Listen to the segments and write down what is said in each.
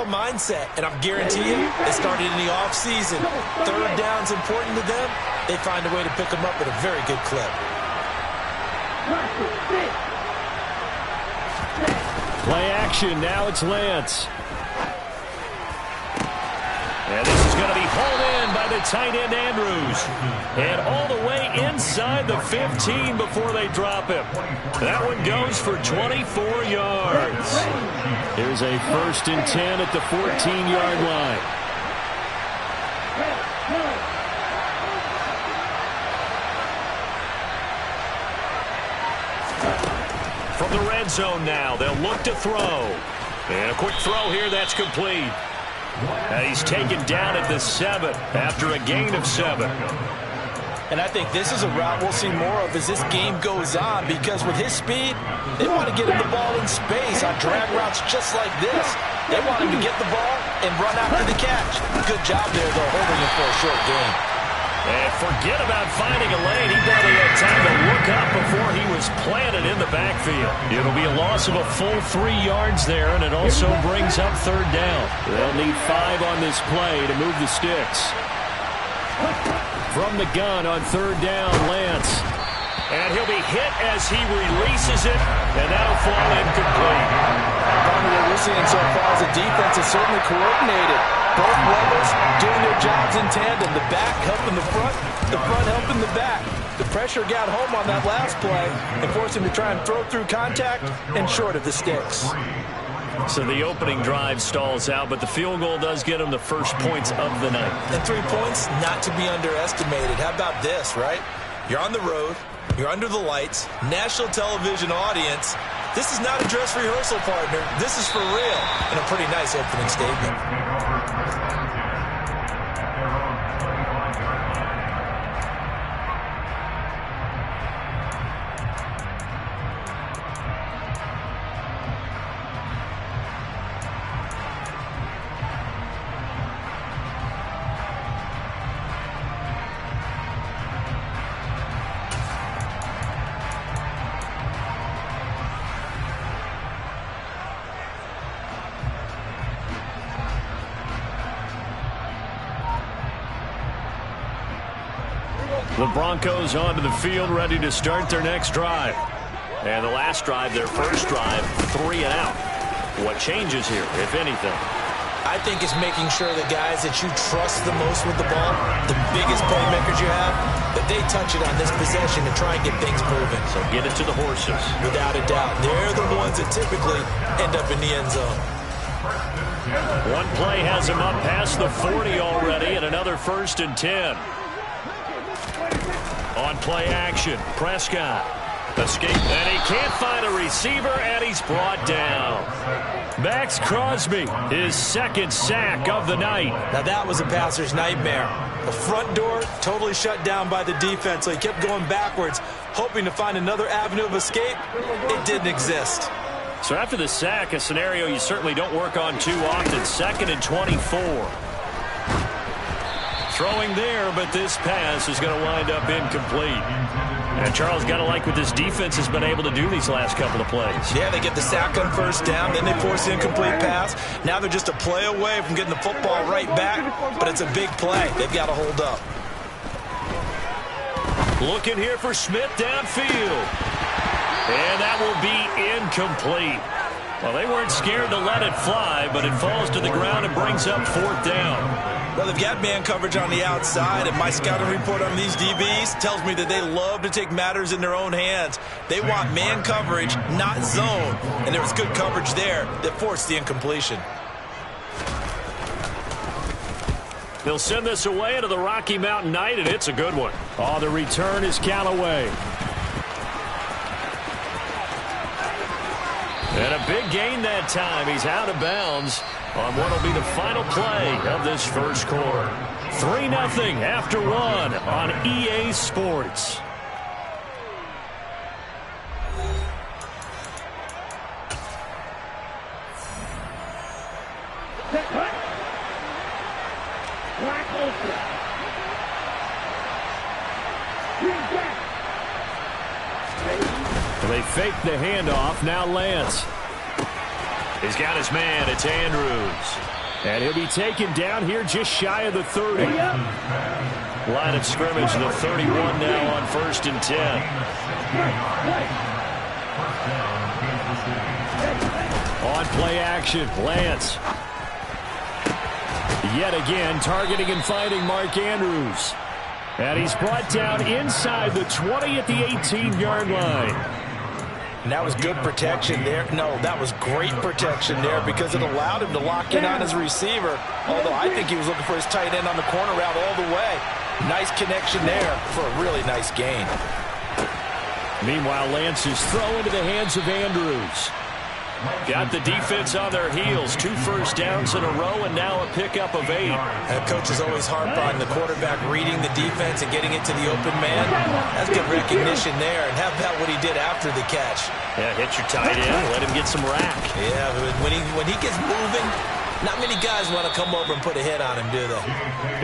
mindset, and I guarantee you, it started in the offseason. Third down's important to them. They find a way to pick them up at a very good clip. Play action. Now it's Lance. And this is going to be hauled in by the tight end, Andrews. And all the way inside the 15 before they drop him. That one goes for 24 yards. Here's a 1st and 10 at the 14-yard line. From the red zone now, they'll look to throw. And a quick throw here, that's complete. And he's taken down at the 7 after a gain of 7. And I think this is a route we'll see more of as this game goes on, because with his speed, they want to get him the ball in space on drag routes just like this. They want him to get the ball and run after the catch. Good job there, though, holding him for a short gain. And forget about finding a lane. He barely had time to look up before he was planted in the backfield. It'll be a loss of a full 3 yards there, and it also brings up 3rd down. They'll need 5 on this play to move the sticks. From the gun on 3rd down, Lance. And he'll be hit as he releases it, and that'll fall incomplete. What we're seeing so far is the defense is certainly coordinated. Both levels doing their jobs in tandem. The back helping the front helping the back. The pressure got home on that last play and forced him to try and throw through contact and short of the sticks. So the opening drive stalls out, but the field goal does get him the first points of the night. And 3 points, not to be underestimated. How about this, right? You're on the road. You're under the lights. National television audience. This is not a dress rehearsal, partner. This is for real. And a pretty nice opening statement. The Broncos onto the field, ready to start their next drive. And the last drive, their first drive, 3 and out. What changes here, if anything? I think it's making sure the guys that you trust the most with the ball, the biggest playmakers you have, that they touch it on this possession to try and get things moving. So get it to the horses. Without a doubt. They're the ones that typically end up in the end zone. One play has him up past the 40 already, and another 1st and 10. On play action, Prescott. Escape, and he can't find a receiver, and he's brought down. Max Crosby, his 2nd sack of the night. Now that was a passer's nightmare. The front door totally shut down by the defense, so he kept going backwards, hoping to find another avenue of escape. It didn't exist. So after the sack, a scenario you certainly don't work on too often. 2nd and 24. Throwing there, but this pass is going to wind up incomplete. And Charles, got to like what this defense has been able to do these last couple of plays. Yeah, they get the sack on 1st down, then they force the incomplete pass. Now they're just a play away from getting the football right back, but it's a big play. They've got to hold up. Looking here for Smith downfield. And that will be incomplete. Well, they weren't scared to let it fly, but it falls to the ground and brings up 4th down. Well, they've got man coverage on the outside, and my scouting report on these DBs tells me that they love to take matters in their own hands. They want man coverage, not zone, and there was good coverage there that forced the incompletion. They'll send this away into the Rocky Mountain Night, and it's a good one. Oh, the return is Callaway. And a big gain that time. He's out of bounds on what will be the final play of this first quarter. 3-0 after 1 on EA Sports. They fake the handoff. Now Lance. He's got his man. It's Andrews. And he'll be taken down here just shy of the 30. Line of scrimmage, the 31 now on 1st and 10. On play action, Lance. Yet again, targeting and finding Mark Andrews. And he's brought down inside the 20 at the 18-yard line. And that was good protection there. No, that was great protection there because it allowed him to lock in on his receiver. Although I think he was looking for his tight end on the corner route all the way. Nice connection there for a really nice gain. Meanwhile, Lance's throw into the hands of Andrews. Got the defense on their heels. 2 first downs in a row and now a pickup of 8. Coach is always harp on the quarterback reading the defense and getting it to the open man. That's good recognition there. And how about what he did after the catch? Yeah, hit your tight end. Let him get some rack. Yeah, but when he gets moving, not many guys want to come over and put a hit on him, do they?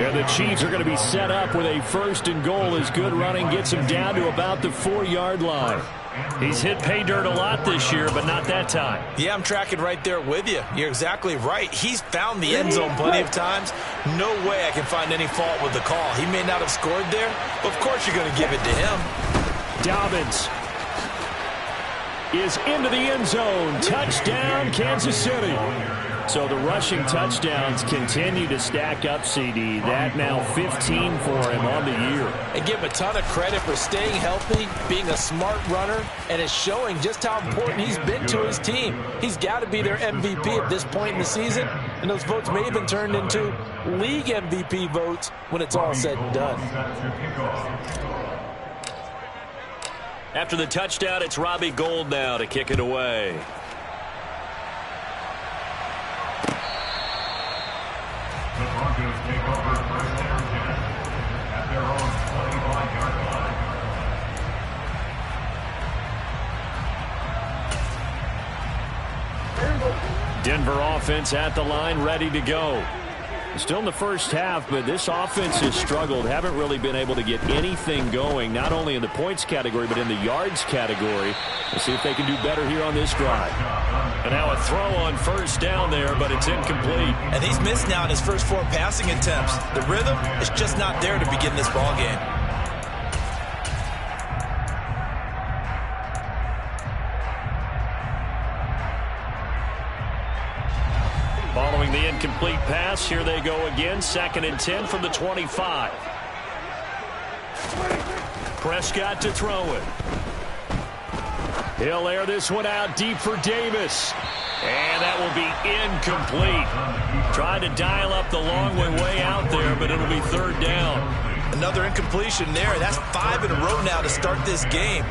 Yeah, the Chiefs are going to be set up with a 1st and goal as good running gets him down to about the 4-yard line. He's hit pay dirt a lot this year, but not that time. Yeah, I'm tracking right there with you. You're exactly right. He's found the end zone plenty of times. No way I can find any fault with the call. He may not have scored there, but of course you're going to give it to him. Dobbins is into the end zone. Touchdown, Kansas City. So the rushing touchdowns continue to stack up, CD. That now 15 for him on the year. And give him a ton of credit for staying healthy, being a smart runner, and it's showing just how important he's been to his team. He's got to be their MVP at this point in the season, and those votes may have been turned into league MVP votes when it's all said and done. After the touchdown, it's Robbie Gould now to kick it away. The Broncos take over first and 10 at their own 25-yard line. Denver offense at the line, ready to go. Still in the first half, but this offense has struggled. Haven't really been able to get anything going, not only in the points category, but in the yards category. We'll see if they can do better here on this drive. And now a throw on 1st down there, but it's incomplete. And he's missed now in his first 4 passing attempts. The rhythm is just not there to begin this ball game. Following the incomplete pass, here they go again. 2nd and 10 from the 25. Prescott to throw it. He'll air this one out deep for Davis. And that will be incomplete. Tried to dial up the long way out there, but it'll be 3rd down. Another incompletion there. That's 5 in a row now to start this game.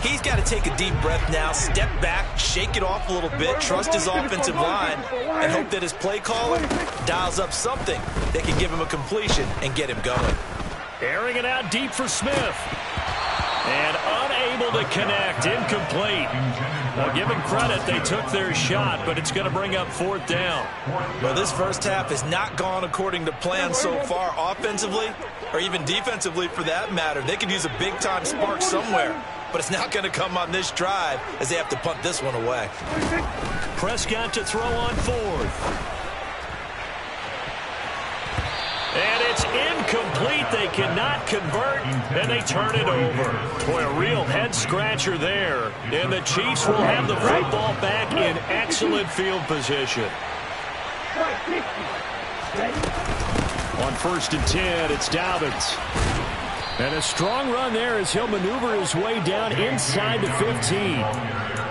He's got to take a deep breath now, step back, shake it off a little bit, trust his offensive line, and hope that his play caller dials up something that can give him a completion and get him going. Airing it out deep for Smith. And unable to connect, incomplete. Well, give him credit, they took their shot, but it's going to bring up 4th down. Well, this first half has not gone according to plan so far offensively, or even defensively for that matter. They could use a big-time spark somewhere, but it's not going to come on this drive as they have to punt this one away. Prescott to throw on 4th. And it's incomplete. They cannot convert, and they turn it over. Boy, a real head-scratcher there. And the Chiefs will have the football back in excellent field position. On 1st and 10, it's Dobbins. And a strong run there as he'll maneuver his way down inside the 15.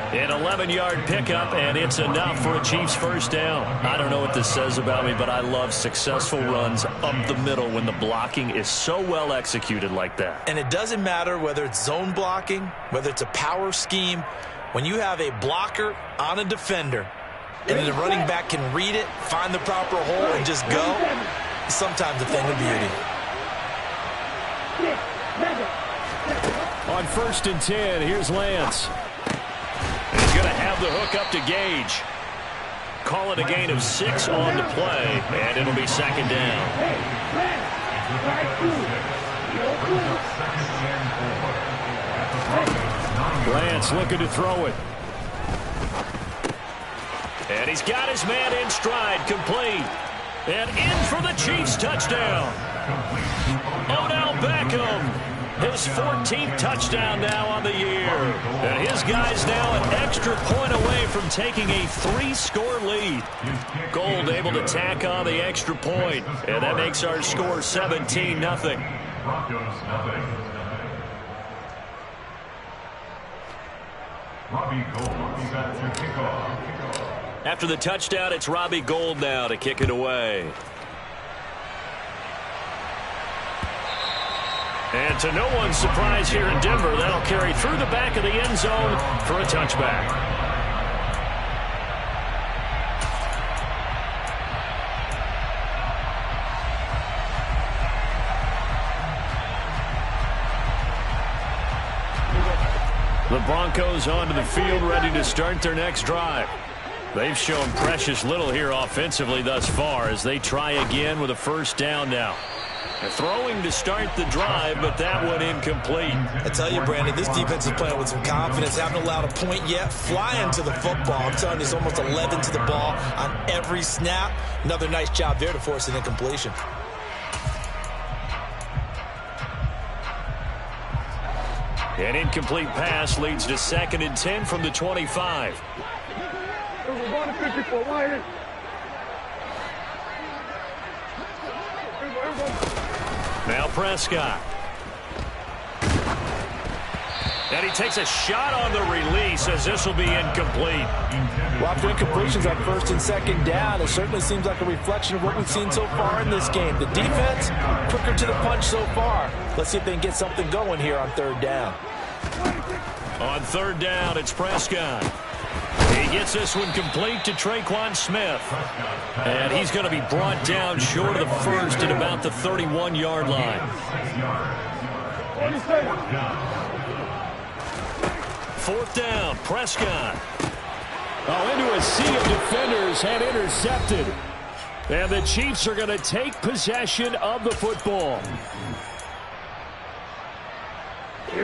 An 11-yard pickup, and it's enough for a Chiefs 1st down. I don't know what this says about me, but I love successful runs up the middle when the blocking is so well executed like that. And it doesn't matter whether it's zone blocking, whether it's a power scheme. When you have a blocker on a defender, and then the running back can read it, find the proper hole, and just go, sometimes a thing of beauty. On 1st and 10, here's Lance. And he's going to have the hook up to Gage. Call it a gain of 6 on the play, and it'll be 2nd down. Lance looking to throw it. And he's got his man in stride, complete. And in for the Chiefs touchdown. Odell Beckham, his 14th touchdown now on the year. And his guy's now an extra point away from taking a 3-score lead. Gold able to tack on the extra point. And that makes our score 17-0. Broncos nothing. Robbie Gould set to kick off. After the touchdown, it's Robbie Gould now to kick it away. And to no one's surprise here in Denver, that'll carry through the back of the end zone for a touchback. The Broncos onto the field, ready to start their next drive. They've shown precious little here offensively thus far as they try again with a first down now. They're throwing to start the drive, but that one incomplete. I tell you, Brandon, this defense is playing with some confidence. Haven't allowed a point yet. Flying to the football. I'm telling you, it's almost 11 to the ball on every snap. Another nice job there to force an incompletion. An incomplete pass leads to 2nd and 10 from the 25. Now Prescott. And he takes a shot on the release as this will be incomplete. Well, after incompletions on 1st and 2nd down, it certainly seems like a reflection of what we've seen so far in this game. The defense, quicker to the punch so far. Let's see if they can get something going here on 3rd down. On 3rd down, it's Prescott. He gets this one complete to Traquan Smith. And he's going to be brought down short of the first at about the 31-yard line. 4th down, Prescott. Oh, into a sea of defenders and intercepted. And the Chiefs are going to take possession of the football.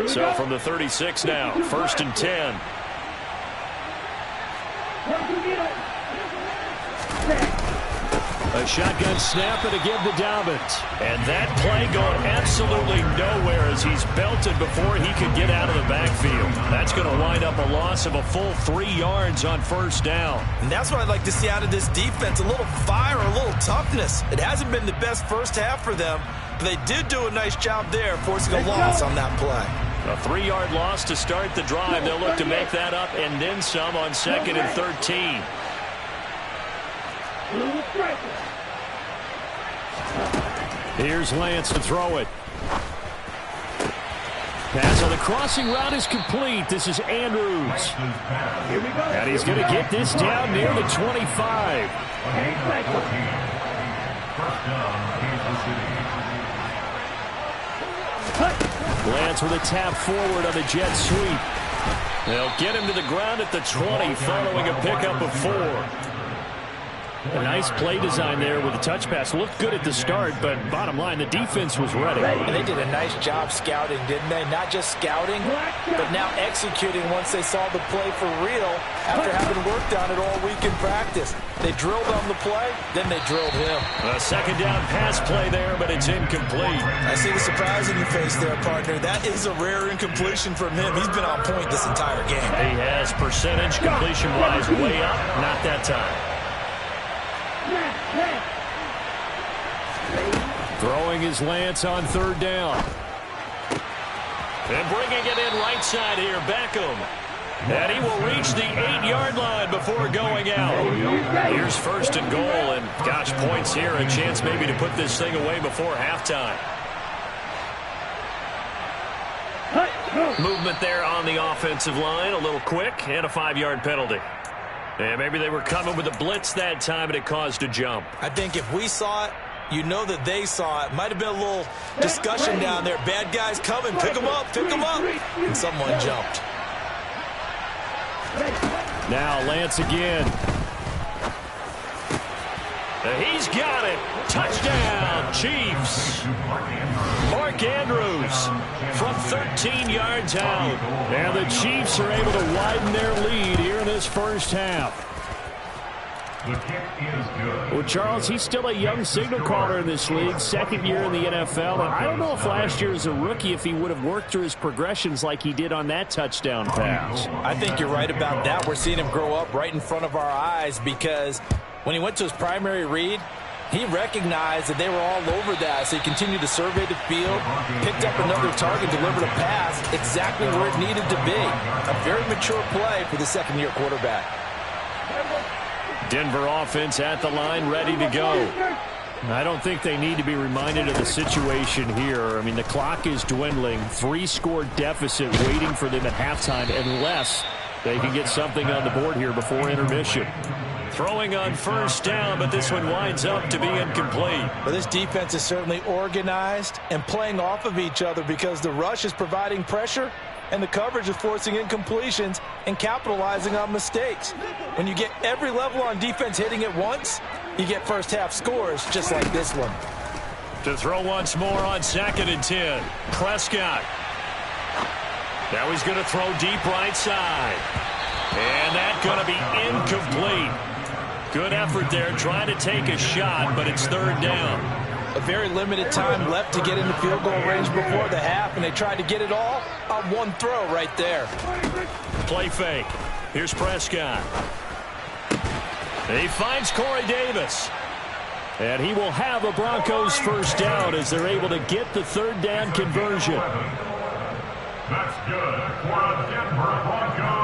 So from the 36 now, 1st and 10. A shotgun snap and a give to Dobbins. And that play going absolutely nowhere as he's belted before he could get out of the backfield. That's going to wind up a loss of a full 3 yards on 1st down. And that's what I'd like to see out of this defense, a little fire, a little toughness. It hasn't been the best first half for them, but they did do a nice job there forcing a loss on that play. A 3-yard loss to start the drive. They'll look to make that up and then some on 2nd and 13. Here's Lance to throw it. Pass on the crossing route is complete. This is Andrews. And he's going to get this down near the 25. Lance with a tap forward on the jet sweep. They'll get him to the ground at the 20 following a pickup of 4. A nice play design there with a touch pass. Looked good at the start, but bottom line, the defense was ready. And they did a nice job scouting, didn't they? Not just scouting, but now executing once they saw the play for real after having worked on it all week in practice. They drilled on the play, then they drilled him. A 2nd down pass play there, but it's incomplete. I see the surprise in your face there, partner. That is a rare incompletion from him. He's been on point this entire game. He has percentage completion-wise way up. Not that time. Throwing is Lance on 3rd down. And bringing it in right side here, Beckham. And he will reach the 8-yard line before going out. Here's 1st and goal, and gosh, points here. A chance maybe to put this thing away before halftime. Movement there on the offensive line, a little quick, and a 5-yard penalty. And maybe they were coming with a blitz that time, and it caused a jump. I think if we saw it, you know that they saw it. Might have been a little discussion down there. Bad guys coming. Pick them up. Pick them up. And someone jumped. Now Lance again. He's got it. Touchdown, Chiefs. Mark Andrews from 13 yards out. And the Chiefs are able to widen their lead here in this first half. The kick is good. Well, Charles, he's still a young signal caller in this league, second year in the NFL. And I don't know if last year as a rookie, if he would have worked through his progressions like he did on that touchdown pass. I think you're right about that. We're seeing him grow up right in front of our eyes because when he went to his primary read, he recognized that they were all over that, so he continued to survey the field, picked up another target, delivered a pass exactly where it needed to be. A very mature play for the second-year quarterback. Denver offense at the line, ready to go. I don't think they need to be reminded of the situation here. I mean, the clock is dwindling. 3-score deficit waiting for them at halftime unless they can get something on the board here before intermission. Throwing on first down, but this one winds up to be incomplete. But this defense is certainly organized and playing off of each other because the rush is providing pressure and the coverage is forcing incompletions and capitalizing on mistakes. When you get every level on defense hitting at once, you get first half scores just like this one. To throw once more on 2nd and 10. Prescott. Now he's going to throw deep right side. And that's going to be incomplete. Good effort there trying to take a shot, but it's 3rd down. A very limited time left to get into field goal range before the half, and they tried to get it all on one throw right there. Play fake. Here's Prescott. He finds Corey Davis. And he will have a Broncos first down as they're able to get the 3rd down conversion. That's good for the Denver Broncos.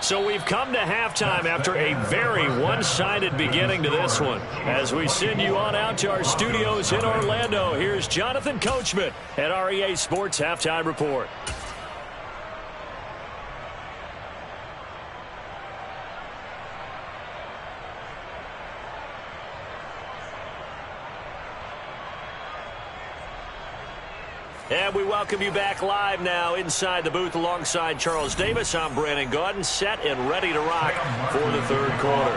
So we've come to halftime after a very one-sided beginning to this one. As we send you on out to our studios in Orlando, here's Jonathan Coachman at REA Sports Halftime Report. And we welcome you back live now inside the booth alongside Charles Davis. I'm Brandon Gaudin, set and ready to rock for the 3rd quarter.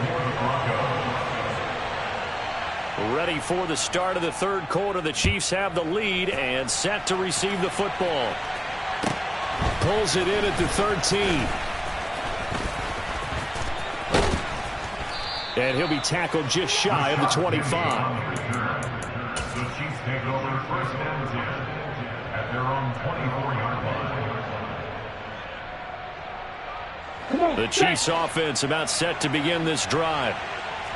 Ready for the start of the 3rd quarter. The Chiefs have the lead and set to receive the football. Pulls it in at the 13. And he'll be tackled just shy of the 25. The Chiefs take over 1st and 10. Their own 24-yard line. The Chiefs offense about set to begin this drive.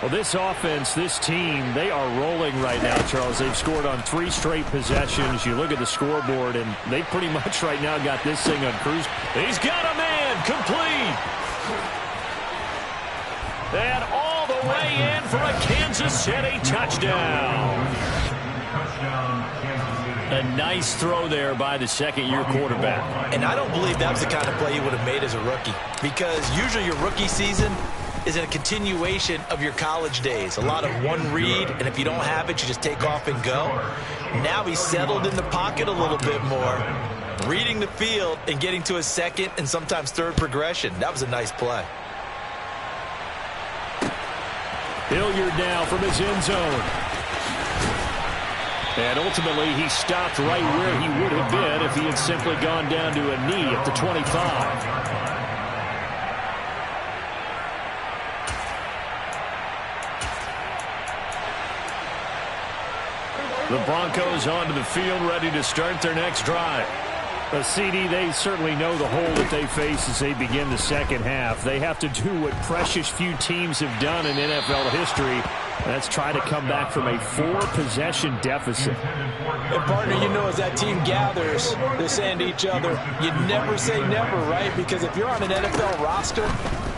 Well, this offense, this team, they are rolling right now, Charles. They've scored on 3 straight possessions. You look at the scoreboard, and they pretty much right now got this thing on cruise. He's got a man complete. And all the way in for a Kansas City touchdown. Touchdown, Kansas City. A nice throw there by the second-year quarterback. And I don't believe that was the kind of play he would have made as a rookie because usually your rookie season is a continuation of your college days. A lot of one read, and if you don't have it, you just take off and go. Now he's settled in the pocket a little bit more, reading the field and getting to his 2nd and sometimes 3rd progression. That was a nice play. Hilliard now from his end zone. And ultimately, he stopped right where he would have been if he had simply gone down to a knee at the 25. The Broncos onto the field, ready to start their next drive. CD, they certainly know the hole that they face as they begin the second half. They have to do what precious few teams have done in NFL history. That's try to come back from a 4-possession deficit. And, partner, you know, as that team gathers, they're saying to each other, you never say never, right? Because if you're on an NFL roster,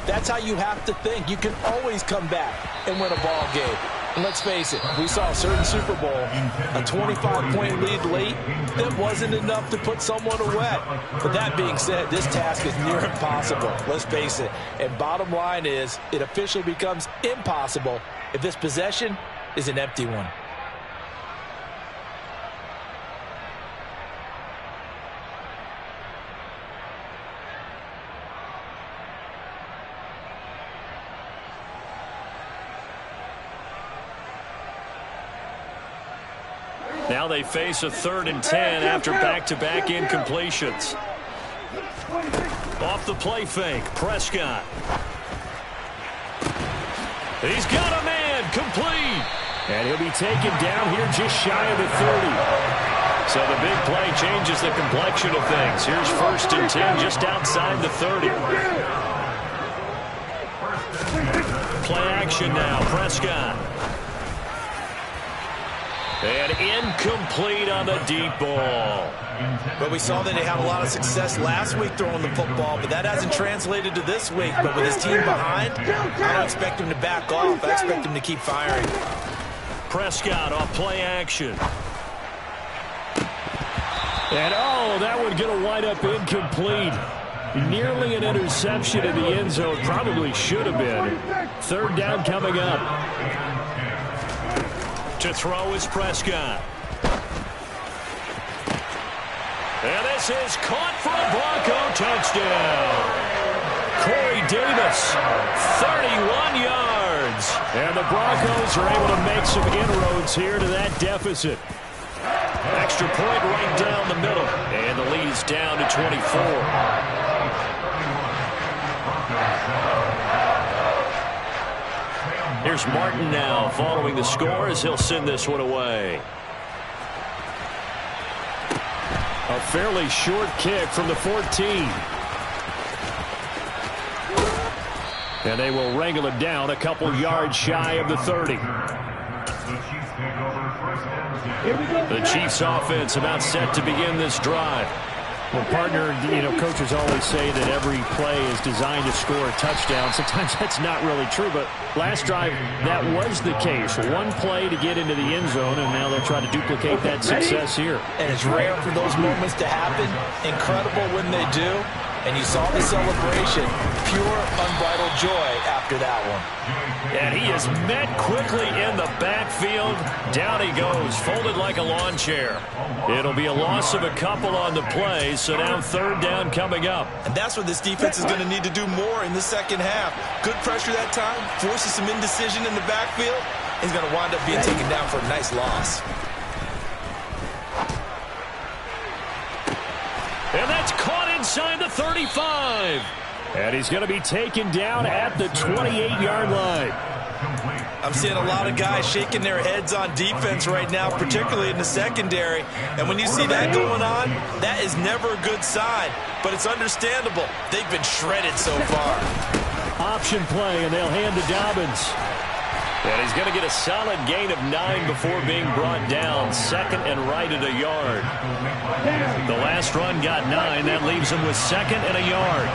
that's how you have to think. You can always come back and win a ball game. And let's face it, we saw a certain Super Bowl, a 25-point lead late, that wasn't enough to put someone away. But that being said, this task is near impossible. Let's face it. And bottom line is, it officially becomes impossible if this possession is an empty one. Now they face a 3rd and 10 after back-to-back incompletions. Off the play fake, Prescott. He's got a man, complete. And he'll be taken down here just shy of the 30. So the big play changes the complexion of things. Here's 1st and 10 just outside the 30. Play action now, Prescott. And incomplete on the deep ball. But we saw that they had a lot of success last week throwing the football, but that hasn't translated to this week. But with his team behind, I don't expect him to back off. I expect him to keep firing. Prescott off play action. And, oh, that one going to wind up incomplete. Nearly an interception in the end zone. Probably should have been. 3rd down coming up. To throw is Prescott. And this is caught for a Bronco touchdown. Corey Davis, 31 yards. And the Broncos are able to make some inroads here to that deficit. Extra point right down the middle. And the lead's down to 24. Here's Martin now following the score as he'll send this one away. A fairly short kick from the 14. And they will wrangle it down a couple yards shy of the 30. The Chiefs offense about set to begin this drive. Well, partner, coaches always say that every play is designed to score a touchdown. Sometimes that's not really true, but last drive, that was the case. One play to get into the end zone, and now they'll try to duplicate that success here. And it's rare for those moments to happen. Incredible when they do. And you saw the celebration. Pure, unbridled joy after that one. And he is met quickly in the backfield. Down he goes, folded like a lawn chair. It'll be a loss of a couple on the play, so now 3rd down coming up. And that's what this defense is going to need to do more in the second half. Good pressure that time, forces some indecision in the backfield. He's going to wind up being taken down for a nice loss. And that's caught inside the 35. And he's going to be taken down at the 28-yard line. I'm seeing a lot of guys shaking their heads on defense right now, particularly in the secondary. And when you see that going on, that is never a good sign. But it's understandable. They've been shredded so far. Option play, and they'll hand to Dobbins. And he's going to get a solid gain of 9 before being brought down. 2nd and right at a yard. The last run got 9. That leaves him with 2nd and a yard.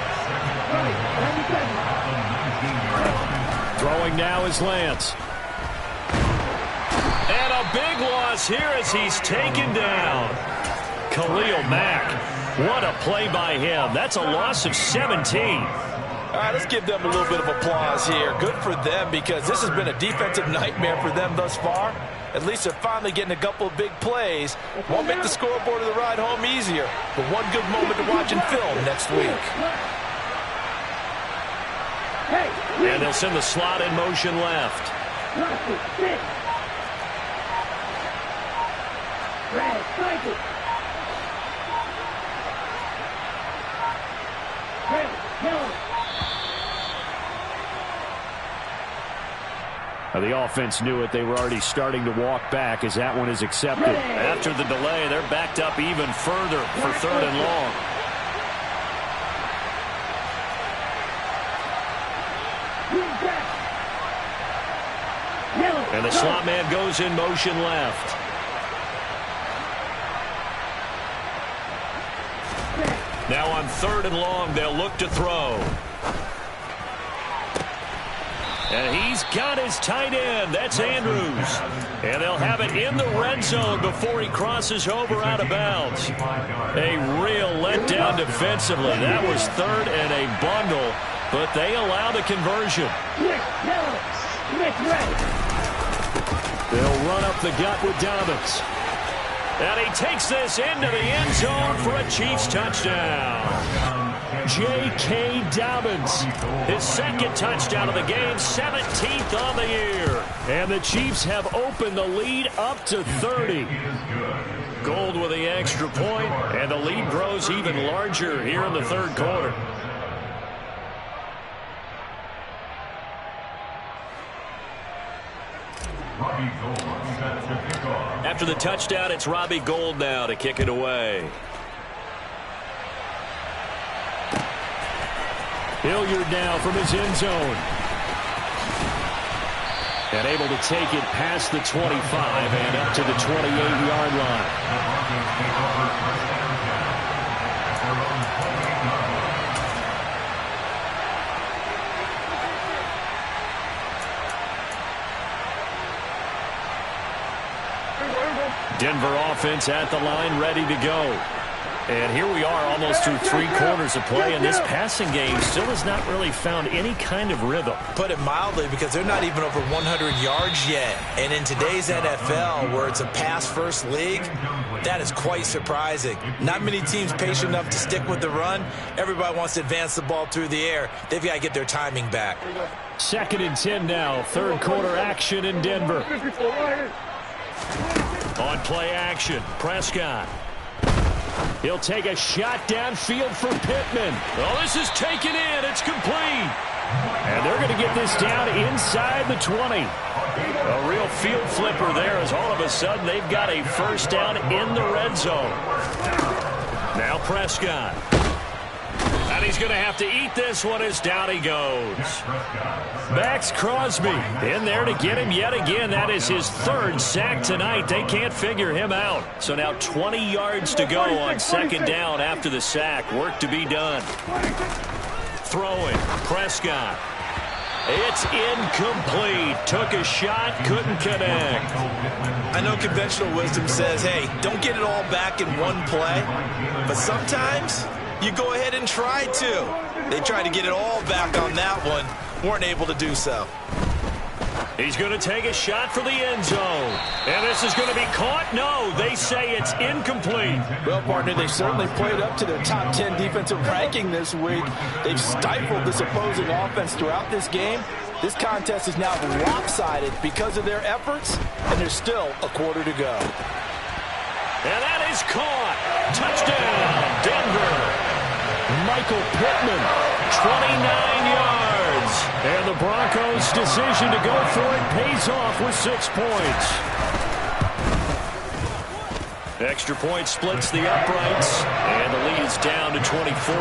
Throwing now is Lance. And a big loss here as he's taken down. Khalil Mack. What a play by him. That's a loss of 17. All right, let's give them a little bit of applause here. Good for them because this has been a defensive nightmare for them thus far. At least they're finally getting a couple of big plays. Won't make the scoreboard of the ride home easier, but one good moment to watch in film next week. And they'll send the slot in motion left. Now, the offense knew it. They were already starting to walk back as that one is accepted. After the delay, they're backed up even further for 3rd and long. And the slot man goes in motion left. Now on 3rd and long, they'll look to throw. And he's got his tight end. That's Andrews. And they'll have it in the red zone before he crosses over out of bounds. A real letdown defensively. That was 3rd and a bundle, but they allow the conversion. They'll run up the gut with Dobbins. And he takes this into the end zone for a Chiefs touchdown. J.K. Dobbins, his 2nd touchdown of the game, 17th on the year. And the Chiefs have opened the lead up to 30. Gold with the extra point, and the lead grows even larger here in the 3rd quarter. Robbie Gould set to kick off. After the touchdown, it's Robbie Gould now to kick it away. Hilliard now from his end zone. And able to take it past the 25 and up to the 28-yard line. The Broncos take over first down at their own 28-yard line. Denver offense at the line, ready to go. And here we are almost through 3 quarters of play, and this passing game still has not really found any kind of rhythm. Put it mildly, because they're not even over 100 yards yet. And in today's NFL, where it's a pass-first league, that is quite surprising. Not many teams patient enough to stick with the run. Everybody wants to advance the ball through the air. They've got to get their timing back. 2nd and 10 now, 3rd quarter action in Denver. On play action, Prescott. He'll take a shot downfield for Pittman. Oh, this is taken in. It's complete. And they're going to get this down inside the 20. A real field flipper there, as all of a sudden they've got a first down in the red zone. Now Prescott. And he's going to have to eat this one as down he goes. Max Crosby in there to get him yet again. That is his 3rd sack tonight. They can't figure him out. So now 20 yards to go on 2nd down after the sack. Work to be done. Throwing. Prescott. It's incomplete. Took a shot, couldn't connect. I know conventional wisdom says, hey, don't get it all back in one play. But sometimes you go ahead and try to. They tried to get it all back on that one. Weren't able to do so. He's going to take a shot for the end zone. And this is going to be caught? No, they say it's incomplete. Well, partner, they certainly played up to their top 10 defensive ranking this week. They've stifled this opposing offense throughout this game. This contest is now lopsided because of their efforts, and there's still a quarter to go. And that is caught. Touchdown, Denver. Michael Pittman, 29 yards. And the Broncos' decision to go for it pays off with 6 points. Extra point splits the uprights, and the lead is down to 24.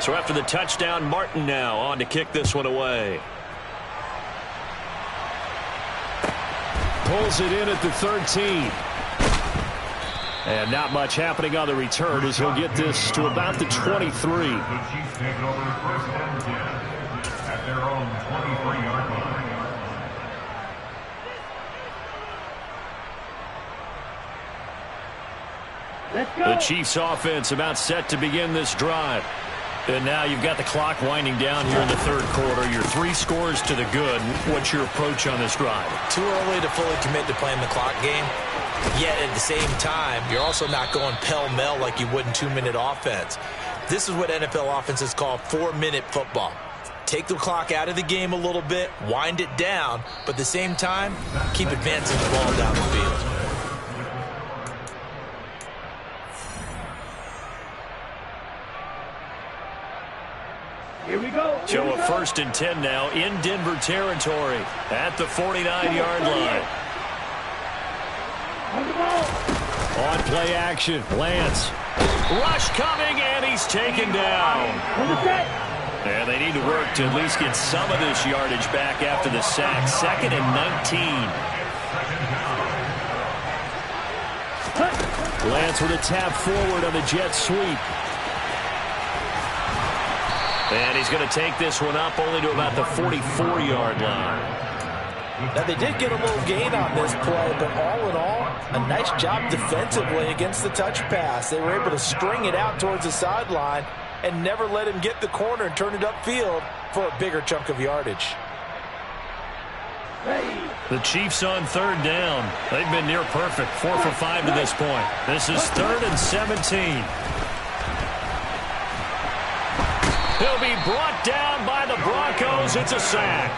So after the touchdown, Martin now on to kick this one away. Pulls it in at the 13. And not much happening on the return as he'll get this to about the 23. The Chiefs take it over first and 10 at their own 23-yard line. The Chiefs offense about set to begin this drive. And now you've got the clock winding down here in the 3rd quarter. Your 3 scores to the good. What's your approach on this drive? Too early to fully commit to playing the clock game. Yet at the same time, you're also not going pell-mell like you would in 2-minute offense. This is what NFL offenses call 4-minute football. Take the clock out of the game a little bit, wind it down, but at the same time, keep advancing the ball down the field. Here we go. So a 1st and 10 now in Denver territory at the 49-yard line. On play action, Lance. Rush coming, and he's taken down. And they need to work to at least get some of this yardage back after the sack. 2nd and 19. Lance with a tap forward on the jet sweep. And he's going to take this one up only to about the 44-yard line. Now, they did get a little gain on this play, but all in all, a nice job defensively against the touch pass. They were able to string it out towards the sideline and never let him get the corner and turn it upfield for a bigger chunk of yardage. The Chiefs on 3rd down. They've been near perfect, 4 for 5 to this point. This is 3rd and 17. He'll be brought down by the Broncos. It's a sack.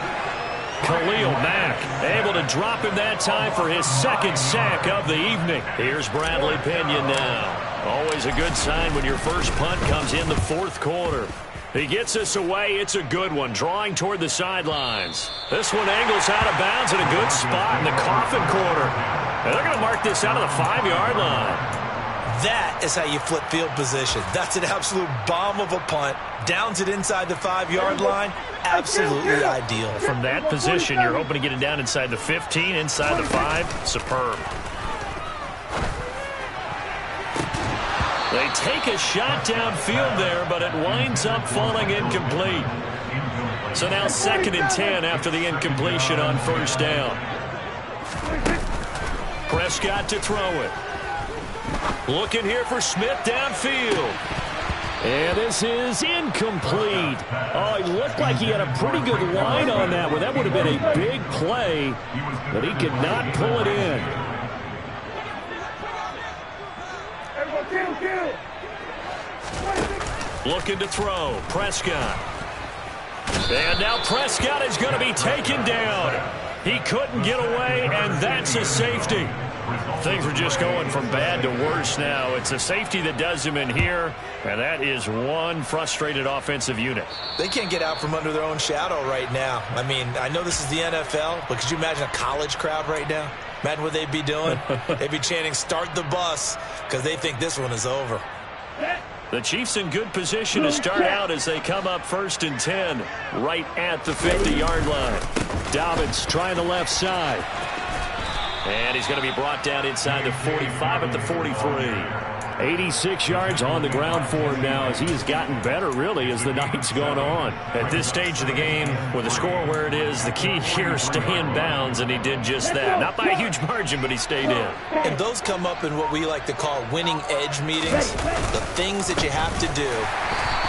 Khalil Mack able to drop him that time for his 2nd sack of the evening. Here's Bradley Pinion now. Always a good sign when your first punt comes in the fourth quarter. He gets us away. It's a good one, drawing toward the sidelines. This one angles out of bounds in a good spot in the coffin corner. And they're going to mark this out of the 5-yard line. That is how you flip field position. That's an absolute bomb of a punt. Downs it inside the 5-yard line. Absolutely ideal. From that position, you're hoping to get it down inside the 15, inside the 5. Superb. They take a shot downfield there, but it winds up falling incomplete. So now 2nd and 10 after the incompletion on first down. Prescott to throw it. Looking here for Smith downfield. And this is incomplete. Oh, he looked like he had a pretty good line on that one. That would have been a big play, but he could not pull it in. Looking to throw. Prescott. And now Prescott is going to be taken down. He couldn't get away, and that's a safety. Things are just going from bad to worse now. It's a safety that does him in here, and that is one frustrated offensive unit. They can't get out from under their own shadow right now. I mean, I know this is the NFL, but could you imagine a college crowd right now? Imagine what they'd be doing. They'd be chanting, "Start the bus," because they think this one is over. The Chiefs in good position to start out as they come up 1st and 10 right at the 50-yard line. Dobbins trying the left side. And he's going to be brought down inside the 45 at the 43. 86 yards on the ground for him now as he has gotten better, really, as the night's gone on. At this stage of the game, with the score where it is, the key here is stay in bounds, and he did just that. Not by a huge margin, but he stayed in. And those come up in what we like to call winning edge meetings. The things that you have to do,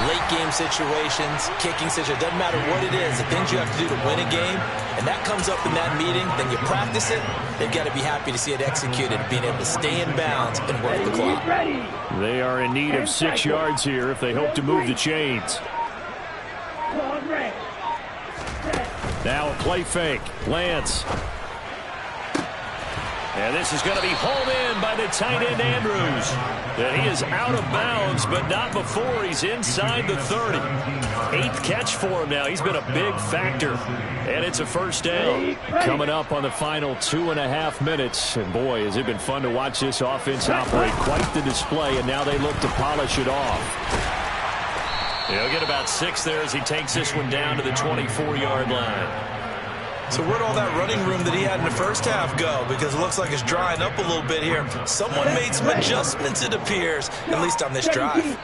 late game situations, kicking situations, doesn't matter what it is, the things you have to do to win a game, and that comes up in that meeting, then you practice it. They've got to be happy to see it executed, being able to stay in bounds and work the clock. They are in need of 6 yards here if they hope to move the chains. Now a play fake. Lance. And this is going to be hauled in by the tight end Andrews. And he is out of bounds, but not before he's inside the 30. 8th catch for him now. He's been a big factor. And it's a first down. Coming up on the final 2.5 minutes. And boy, has it been fun to watch this offense operate. Quite the display, and now they look to polish it off. He'll get about 6 there as he takes this one down to the 24-yard line. So where'd all that running room that he had in the first half go? Because it looks like it's drying up a little bit here. Someone made some adjustments, it appears, at least on this drive.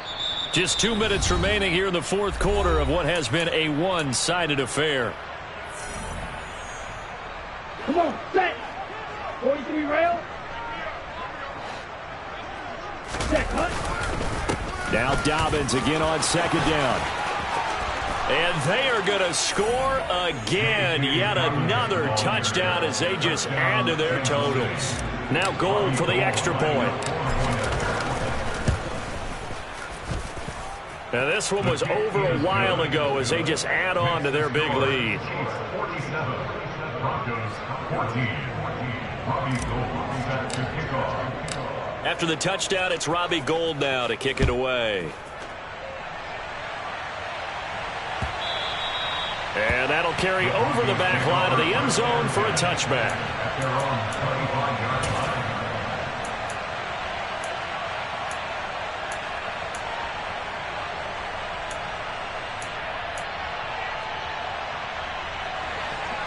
Just 2 minutes remaining here in the fourth quarter of what has been a one-sided affair. Come on, set. 43 rail. Set, cut. Now Dobbins again on 2nd down. And they are going to score again. Yet another touchdown as they just add to their totals. Now Gold for the extra point. Now this one was over a while ago as they just add on to their big lead. 47, Broncos 14. Robbie Gould set to kick off. After the touchdown, it's Robbie Gould now to kick it away. And that'll carry over the back line of the end zone for a touchback.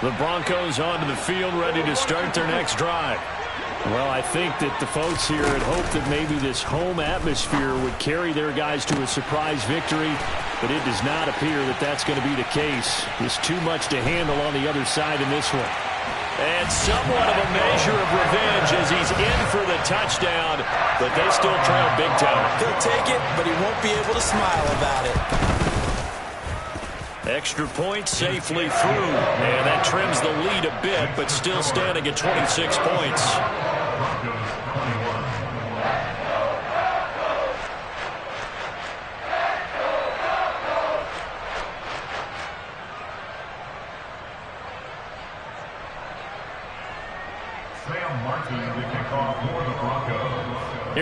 The Broncos onto the field, ready to start their next drive. Well, I think that the folks here had hoped that maybe this home atmosphere would carry their guys to a surprise victory, but it does not appear that that's going to be the case. There's too much to handle on the other side in this one. And somewhat of a measure of revenge as he's in for the touchdown, but they still trail big time. He'll take it, but he won't be able to smile about it. Extra point safely through, and that trims the lead a bit, but still standing at 26 points.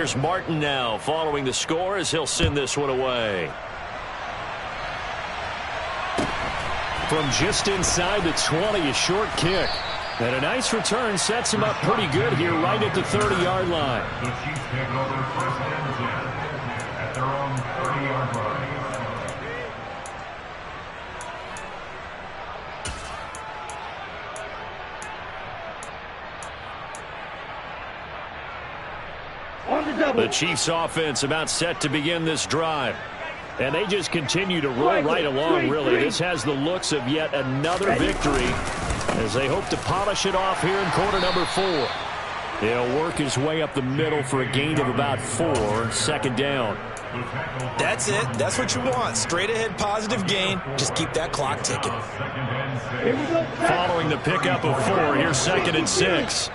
Here's Martin now following the score as he'll send this one away. From just inside the 20, a short kick. And a nice return sets him up pretty good here right at the 30-yard line. The Chiefs take over first and 10 at their own 30-yard line. The Chiefs offense about set to begin this drive. And they just continue to roll right along, really. This has the looks of yet another victory as they hope to polish it off here in quarter number 4. He'll work his way up the middle for a gain of about 4, second down. That's it. That's what you want. Straight ahead positive gain. Just keep that clock ticking. Following the pickup of 4, here's second and 6.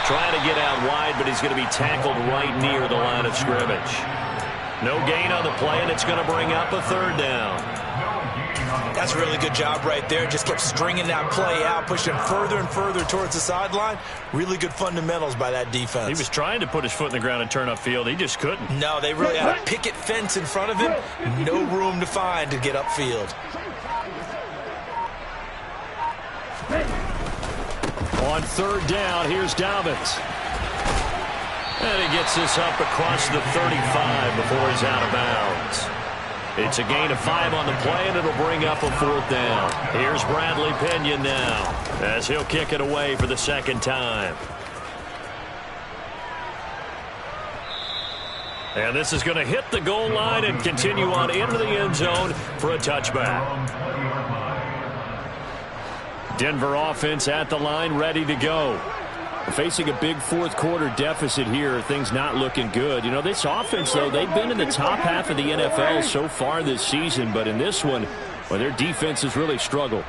Trying to get out wide, but he's going to be tackled right near the line of scrimmage. No gain on the play, and it's going to bring up a third down. That's a really good job right there. Just kept stringing that play out, pushing him further and further towards the sideline. Really good fundamentals by that defense. He was trying to put his foot in the ground and turn upfield. He just couldn't. No, they really had a picket fence in front of him. No room to find to get upfield. On third down, here's Dobbins. And he gets this up across the 35 before he's out of bounds. It's a gain of 5 on the play, and it'll bring up a fourth down. Here's Bradley Pinion now as he'll kick it away for the second time. And this is going to hit the goal line and continue on into the end zone for a touchback. Denver offense at the line, ready to go. Facing a big fourth quarter deficit here, things not looking good. You know, this offense, though, they've been in the top half of the NFL so far this season, but in this one, well, their defense has really struggled.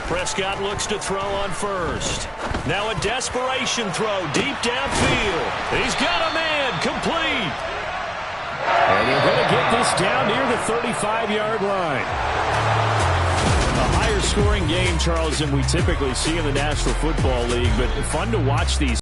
Prescott looks to throw on first. Now a desperation throw deep downfield. He's got a man, complete. And they're going to get this down near the 35-yard line. A higher scoring game, Charles, than we typically see in the National Football League, but fun to watch these